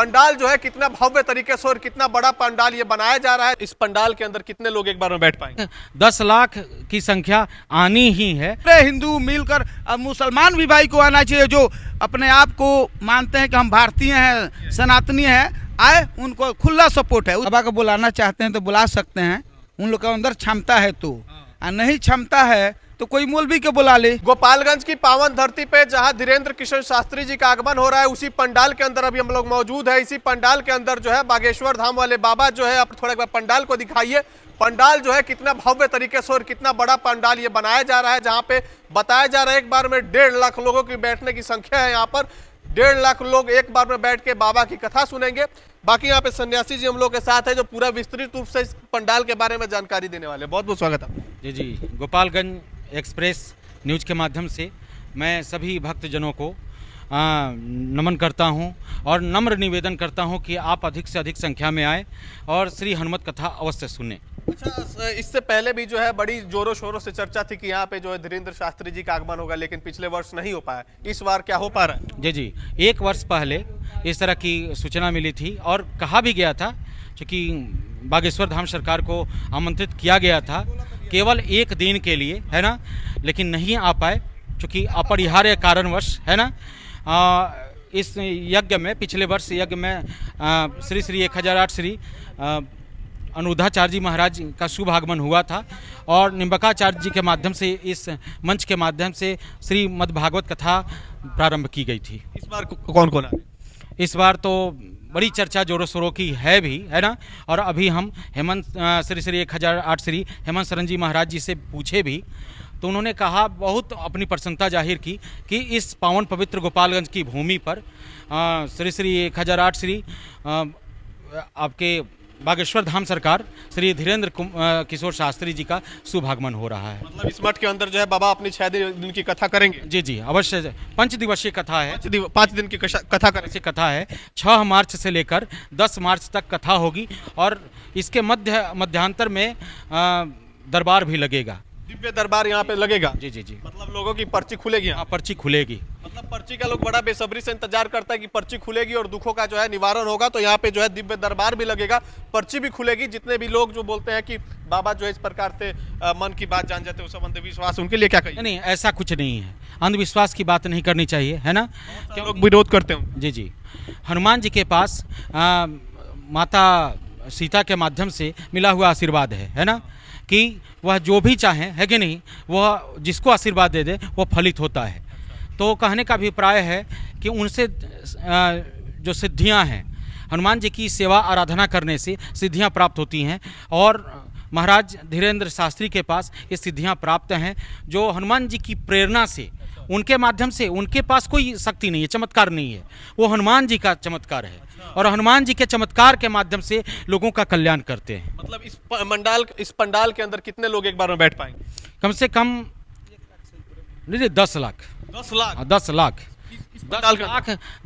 पंडाल जो है कितना भव्य तरीके से और कितना बड़ा पंडाल ये बनाया जा रहा है। इस पंडाल के अंदर कितने लोग एक बार में बैठ पाएंगे? 10 लाख की संख्या आनी ही है। हिंदू मिलकर अब मुसलमान भी भाई को आना चाहिए, जो अपने आप को मानते हैं कि हम भारतीय हैं, सनातनी हैं, आए, उनको खुला सपोर्ट है। बाबा को बुलाना चाहते हैं तो बुला सकते हैं, उन लोग के अंदर क्षमता है तो, और नहीं क्षमता है तो कोई मौलवी के बुला ले। गोपालगंज की पावन धरती पे जहां धीरेन्द्र किशन शास्त्री जी का आगमन हो रहा है, उसी पंडाल के अंदर अभी हम लोग मौजूद है। इसी पंडाल के अंदर जो है बागेश्वर धाम वाले बाबा जो है, अब थोड़ा पंडाल को दिखाइए। पंडाल जो है कितना भव्य तरीके से और कितना बड़ा पंडाल ये बनाया जा रहा है, जहां पे बताया जा रहा है एक बार में 1.5 लाख लोगों की बैठने की संख्या है। यहाँ पर 1.5 लाख लोग एक बार में बैठ के बाबा की कथा सुनेंगे। बाकी यहाँ पे सन्यासी जी हम लोग के साथ है, जो पूरा विस्तृत रूप से इस पंडाल के बारे में जानकारी देने वाले। बहुत बहुत स्वागत है। जी, गोपालगंज एक्सप्रेस न्यूज के माध्यम से मैं सभी भक्तजनों को नमन करता हूं और नम्र निवेदन करता हूं कि आप अधिक से अधिक संख्या में आएँ और श्री हनुमत कथा अवश्य सुनें। अच्छा, इससे पहले भी जो है बड़ी जोरों शोरों से चर्चा थी कि यहाँ पे जो है धीरेन्द्र शास्त्री जी का आगमन होगा, लेकिन पिछले वर्ष नहीं हो पाया। इस बार क्या हो पा रहा है? जी, 1 वर्ष पहले इस तरह की सूचना मिली थी और कहा भी गया था, क्योंकि बागेश्वर धाम सरकार को आमंत्रित किया गया था केवल 1 दिन के लिए, है ना, लेकिन नहीं आ पाए क्योंकि अपरिहार्य कारणवश, है ना। इस यज्ञ में, पिछले वर्ष यज्ञ में श्री श्री 1008 श्री अनुरुद्धाचार्य जी महाराज का शुभ आगमन हुआ था और निम्बकाचार्य जी के माध्यम से, इस मंच के माध्यम से श्रीमद् भागवत कथा प्रारंभ की गई थी। इस बार कौन कौन है? इस बार तो बड़ी चर्चा जोरों शोरों की है भी, है ना। और अभी हम श्री श्री 1008 श्री हेमंत शरण जी महाराज जी से पूछे भी, तो उन्होंने कहा, बहुत अपनी प्रसन्नता जाहिर की कि इस पावन पवित्र गोपालगंज की भूमि पर श्री श्री 1008 श्री आपके बागेश्वर धाम सरकार श्री धीरेन्द्र किशोर शास्त्री जी का शुभ आगमन हो रहा है। मतलब इस मठ के अंदर जो है बाबा अपनी 6 दिन की कथा करेंगे? जी, अवश्य। 5 दिवसीय कथा है। 5 दिन की कथा करेंगे। कथा है। 6 मार्च से लेकर 10 मार्च तक कथा होगी और इसके मध्यांतर में दरबार भी लगेगा, दिव्य दरबार यहाँ पे लगेगा। जी। मतलब लोगों की पर्ची खुलेगी? हाँ, पर्ची खुलेगी। मतलब पर्ची का लोग बड़ा बेसब्री से इंतजार करता है कि पर्ची खुलेगी और दुखों का जो है निवारण होगा। तो यहाँ पे जो है दिव्य दरबार भी लगेगा, पर्ची भी खुलेगी। जितने भी लोग जो बोलते हैं कि बाबा जो है इस प्रकार से मन की बात जान जाते हैं, सब अंधविश्वास, उनके लिए क्या कहिए? नहीं, ऐसा कुछ नहीं है। अंधविश्वास की बात नहीं करनी चाहिए, है ना। लोग विरोध करते हैं। जी। हनुमान जी के पास माता सीता के माध्यम से मिला हुआ आशीर्वाद है ना, कि वह जो भी चाहें, है कि नहीं, वह जिसको आशीर्वाद दे दे वो फलित होता है। तो कहने का अभिप्राय है कि उनसे जो सिद्धियां हैं, हनुमान जी की सेवा आराधना करने से सिद्धियां प्राप्त होती हैं और महाराज धीरेन्द्र शास्त्री के पास ये सिद्धियां प्राप्त हैं, जो हनुमान जी की प्रेरणा से, उनके माध्यम से, उनके पास कोई शक्ति नहीं है, चमत्कार नहीं है, वो हनुमान जी का चमत्कार है और हनुमान जी के चमत्कार के माध्यम से लोगों का कल्याण करते हैं। मतलब इस पंडाल के अंदर कितने लोग एक बार में बैठ पाएंगे? कम से कम 10 लाख। 10 लाख? 10 लाख।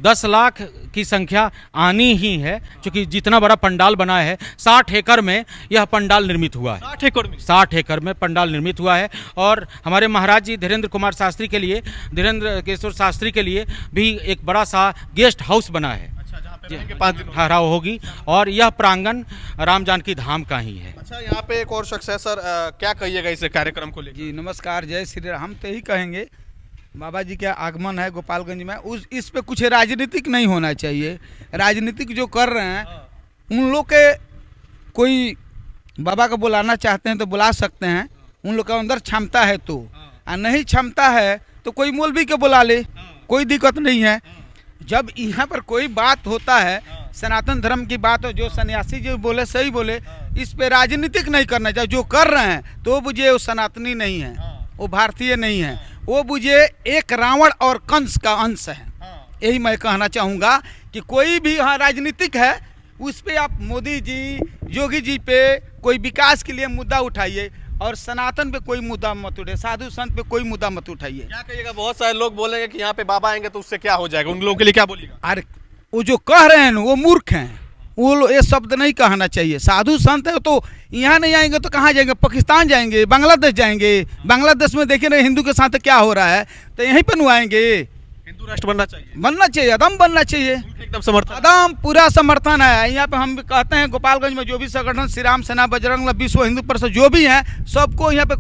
10 लाख की संख्या आनी ही है, क्योंकि जितना बड़ा पंडाल बना है, 60 एकड़ में यह पंडाल निर्मित हुआ है। 60 एकड़ में? 60 एकड़ में पंडाल निर्मित हुआ है और हमारे महाराज जी धीरेन्द्र कुमार शास्त्री के लिए, धीरेन्द्र किशोर शास्त्री के लिए भी एक बड़ा सा गेस्ट हाउस बना है। रहेंगे 5 दिन ठहराव होगी और यह प्रांगण राम जानकी धाम का ही है। अच्छा, यहाँ पे एक और शख्स है सर, क्या कहिएगा इस कार्यक्रम को लेकर? जी नमस्कार, जय श्री राम। हम तो यही कहेंगे, बाबा जी का आगमन है गोपालगंज में, इस पे कुछ राजनीतिक नहीं होना चाहिए। राजनीतिक जो कर रहे हैं, उन लोग के, कोई बाबा को बुलाना चाहते हैं तो बुला सकते हैं, उन लोग के अंदर क्षमता है तो, और नहीं क्षमता है तो कोई मौलवी के बुला ले, कोई दिक्कत नहीं है। जब यहाँ पर कोई बात होता है, सनातन धर्म की बात हो, जो सन्यासी जी बोले सही बोले, इस पे राजनीतिक नहीं करना चाहिए। जो कर रहे हैं तो बुझे वो सनातनी नहीं है, वो भारतीय नहीं है, वो बुझे एक रावण और कंस का अंश है। यही मैं कहना चाहूँगा कि कोई भी यहाँ राजनीतिक है, उस पे आप मोदी जी, योगी जी पे कोई विकास के लिए मुद्दा उठाइए और सनातन पे कोई मुद्दा मत उठाइए, साधु संत पे कोई मुद्दा मत उठाइए। क्या कहिएगा? बहुत सारे लोग बोलेंगे कि यहाँ पे बाबा आएंगे तो उससे क्या हो जाएगा, उन लोगों के लिए क्या बोलिएगा? अरे वो जो कह रहे हैं ना, वो मूर्ख हैं, वो ये शब्द नहीं कहना चाहिए। साधु संत है तो यहाँ नहीं आएंगे तो कहाँ जाएंगे? पाकिस्तान जाएंगे, बांग्लादेश जाएंगे। बांग्लादेश में देखिए ना हिंदू के साथ क्या हो रहा है, तो यहीं पर आएंगे। हिंदू राष्ट्र बनना चाहिए, बनना चाहिए, एकदम बनना चाहिए, एकदम समर्थन। एकदम पूरा समर्थन है। यहाँ पे हम भी कहते हैं गोपालगंज में जो भी संगठन श्री राम सेना, बजरंग दल, विश्व हिंदू परिषद जो भी हैं, सबको यहाँ पे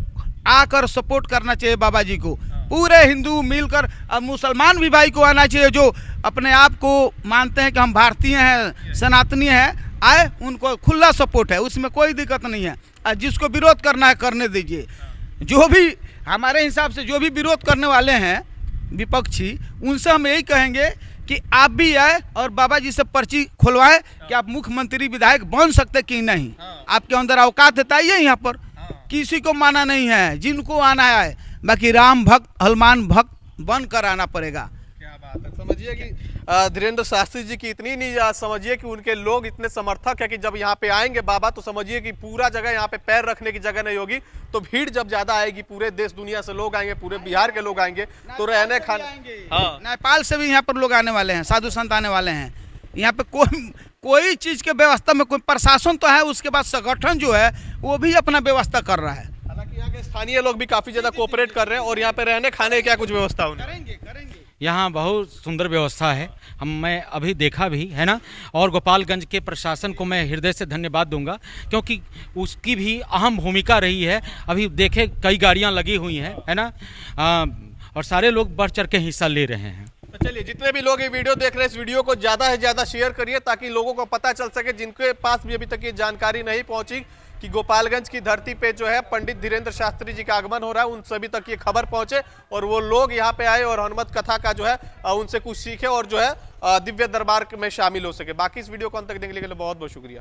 आकर सपोर्ट करना चाहिए बाबा जी को। पूरे हिंदू मिलकर, अब मुसलमान भी भाई को आना चाहिए, जो अपने आप को मानते हैं कि हम भारतीय हैं, सनातनी हैं, आए, उनको खुला सपोर्ट है, उसमें कोई दिक्कत नहीं है। और जिसको विरोध करना है करने दीजिए। जो भी हमारे हिसाब से जो भी विरोध करने वाले हैं विपक्षी, उनसे हम यही कहेंगे कि आप भी आए और बाबा जी से पर्ची खुलवाएं कि आप मुख्यमंत्री विधायक बन सकते कि नहीं। आपके अंदर औकात है, आइए यहाँ पर, किसी को माना नहीं है, जिनको आना है। बाकी राम भक्त हनुमान भक्त बन कर आना पड़ेगा। क्या बात है। समझिए कि धीरेन्द्र शास्त्री जी की इतनी नहीं, समझिए कि उनके लोग इतने समर्थक है कि जब यहाँ पे आएंगे बाबा, तो समझिए कि पूरा जगह यहाँ पे पैर रखने की जगह नहीं होगी। तो भीड़ जब ज्यादा आएगी, पूरे देश दुनिया से लोग आएंगे, पूरे बिहार के लोग आएंगे, तो रहने खाने, हाँ, नेपाल से भी यहाँ पर लोग आने वाले हैं, साधु संत आने वाले हैं। यहाँ पे कोई चीज के व्यवस्था में कोई प्रशासन तो है, उसके बाद संगठन जो है वो भी अपना व्यवस्था कर रहा है। हालांकि यहाँ के स्थानीय लोग भी काफी ज्यादा कोऑपरेट कर रहे हैं। और यहाँ पे रहने खाने की क्या कुछ व्यवस्था होनी? करेंगे। यहाँ बहुत सुंदर व्यवस्था है, मैं अभी देखा भी है ना। और गोपालगंज के प्रशासन को मैं हृदय से धन्यवाद दूंगा, क्योंकि उसकी भी अहम भूमिका रही है। अभी देखे कई गाड़ियाँ लगी हुई हैं, है ना, और सारे लोग बढ़ चढ़ के हिस्सा ले रहे हैं। तो चलिए, जितने भी लोग ये वीडियो देख रहे हैं, इस वीडियो को ज़्यादा से ज़्यादा शेयर करिए, ताकि लोगों को पता चल सके, जिनके पास भी अभी तक ये जानकारी नहीं पहुंची कि गोपालगंज की धरती पे जो है पंडित धीरेन्द्र शास्त्री जी का आगमन हो रहा है, उन सभी तक ये खबर पहुंचे और वो लोग यहाँ पे आए और हनुमत कथा का जो है उनसे कुछ सीखे और जो है दिव्य दरबार में शामिल हो सके। बाकी इस वीडियो को अंत तक देखने के लिए बहुत बहुत शुक्रिया।